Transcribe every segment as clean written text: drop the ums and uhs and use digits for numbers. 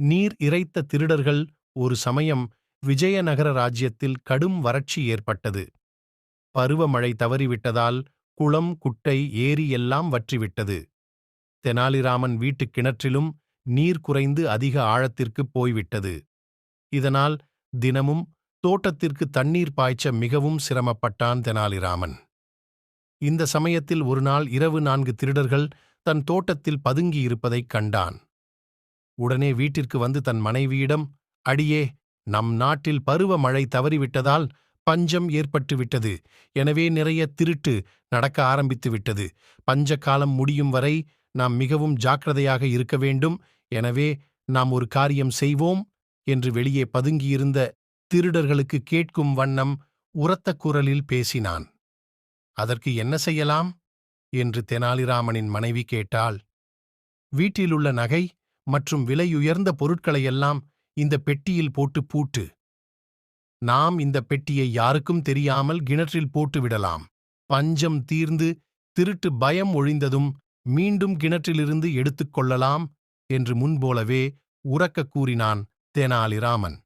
நீர் இறைத்த திருடர்கள். ஒரு சமயம் விஜயநகர ராஜ்யத்தில் கடும் வறட்சி ஏற்பட்டது. பருவமழை தவறிவிட்டதால் குளம், குட்டை, ஏரி எல்லாம் வற்றிவிட்டது. தெனாலிராமன் வீட்டுக் கிணற்றிலும் நீர் குறைந்து அதிக ஆழத்திற்குப் போய்விட்டது. இதனால் தினமும் தோட்டத்திற்கு தண்ணீர் பாய்ச்ச மிகவும் சிரமப்பட்டான் தெனாலிராமன். இந்த சமயத்தில் ஒருநாள் இரவு 4 திருடர்கள் தன் தோட்டத்தில் பதுங்கியிருப்பதைக் கண்டான். உடனே வீட்டிற்கு வந்து தன் மனைவியிடம், அடியே, நம் நாட்டில் பருவ மழை தவறிவிட்டதால் பஞ்சம் ஏற்பட்டுவிட்டது. எனவே நிறைய திருட்டு நடக்க ஆரம்பித்து விட்டது. பஞ்ச காலம் முடியும் வரை நாம் மிகவும் ஜாக்கிரதையாக இருக்க வேண்டும். எனவே நாம் ஒரு காரியம் செய்வோம் என்று வெளியே பதுங்கியிருந்த திருடர்களுக்கு கேட்கும் வண்ணம் உரத்த குரலில் பேசினான். அதற்கு என்ன செய்யலாம் என்று தெனாலிராமனின் மனைவி கேட்டாள். வீட்டிலுள்ள நகை மற்றும் விலையுயர்ந்த பொருட்களையெல்லாம் இந்த பெட்டியில் போட்டு பூட்டு. நாம் இந்த பெட்டியை யாருக்கும் தெரியாமல் கிணற்றில் போட்டு விடலாம். பஞ்சம் தீர்ந்து திருட்டு பயம் ஒழிந்ததும் மீண்டும் கிணற்றிலிருந்து எடுத்துக் கொள்ளலாம் என்று முன்போலவே உரக்க கூறினான் தெனாலிராமன்.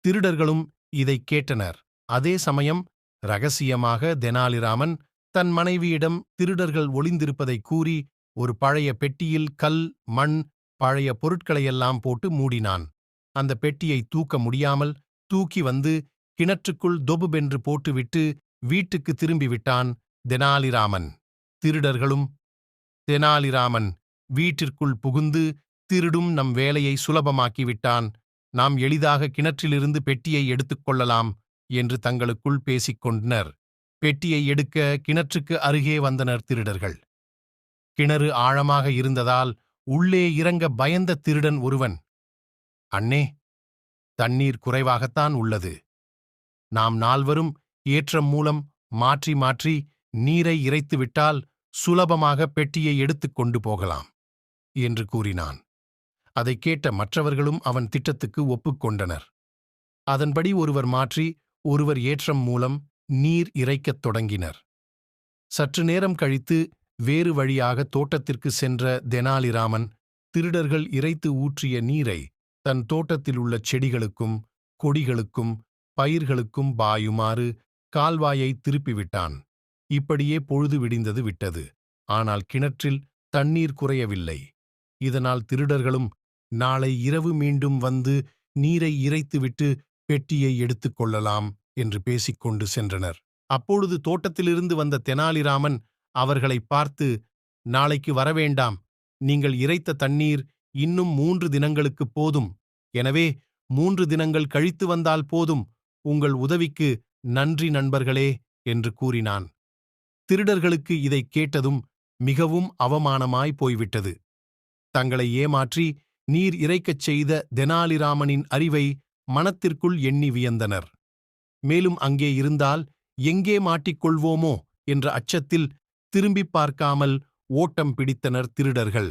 திருடர்களும் இதைக் கேட்டனர். அதே சமயம் ரகசியமாக தெனாலிராமன் தன் மனைவியிடம் திருடர்கள் ஒளிந்திருப்பதைக் கூறி ஒரு பழைய பெட்டியில் கல், மண், பழைய பொருட்களையெல்லாம் போட்டு மூடினான். அந்த பெட்டியை தூக்க முடியாமல் தூக்கி வந்து கிணற்றுக்குள் தொபுபென்று போட்டுவிட்டு வீட்டுக்கு திரும்பிவிட்டான் தெனாலிராமன். திருடர்களும், தெனாலிராமன் வீட்டிற்குள் புகுந்து, திருடும் நம் வேலையை சுலபமாக்கிவிட்டான், நாம் எளிதாக கிணற்றிலிருந்து பெட்டியை எடுத்துக்கொள்ளலாம் என்று தங்களுக்குள் பேசிக்கொண்டனர். பெட்டியை எடுக்க கிணற்றுக்கு அருகே வந்தனர் திருடர்கள். கிணறு ஆழமாக இருந்ததால் உள்ளே இறங்க பயந்த திருடன் ஒருவன், அண்ணே, தண்ணீர் குறைவாகத்தான் உள்ளது. நாம் நால்வரும் ஏற்றம் மூலம் மாற்றி மாற்றி நீரை இறைத்துவிட்டால் சுலபமாக பெட்டியை எடுத்துக் கொண்டு போகலாம் என்று கூறினான். அதைக் கேட்ட மற்றவர்களும் அவன் திட்டத்துக்கு ஒப்புக்கொண்டனர். அதன்படி ஒருவர் மாற்றி ஒருவர் ஏற்றம் மூலம் நீர் இறைக்கத் தொடங்கினர். சற்று நேரம் கழித்து வேறு வழியாக தோட்டத்திற்கு சென்ற தெனாலிராமன் திருடர்கள் இறைத்து ஊற்றிய நீரை தன் தோட்டத்தில் உள்ள செடிகளுக்கும் கொடிகளுக்கும் பயிர்களுக்கும் பாயுமாறு கால்வாயை திருப்பிவிட்டான். இப்படியே பொழுது விடிந்தது விட்டது. ஆனால் கிணற்றில் தண்ணீர் குறையவில்லை. இதனால் திருடர்களும் நாளை இரவு மீண்டும் வந்து நீரை இறைத்துவிட்டு பெட்டியை எடுத்துக் கொள்ளலாம் என்று பேசிக்கொண்டு சென்றனர். அப்பொழுது தோட்டத்திலிருந்து வந்த தெனாலிராமன் அவர்களை பார்த்து, நாளைக்கு வரவேண்டாம். நீங்கள் இறைத்த தண்ணீர் இன்னும் 3 தினங்களுக்குப் போதும். எனவே 3 தினங்கள் கழித்து வந்தால் போதும். உங்கள் உதவிக்கு நன்றி நண்பர்களே என்று கூறினான். திருடர்களுக்கு இதைக் கேட்டதும் மிகவும் அவமானமாய் போய்விட்டது. தங்களை ஏமாற்றி நீர் இறைக்கச் செய்த தெனாலிராமனின் அறிவை மனத்திற்குள் எண்ணி வியந்தனர். மேலும் அங்கே இருந்தால் எங்கே மாட்டிக்கொள்வோமோ என்ற அச்சத்தில் திரும்பிப் பார்க்காமல் ஓட்டம் பிடித்தனர் திருடர்கள்.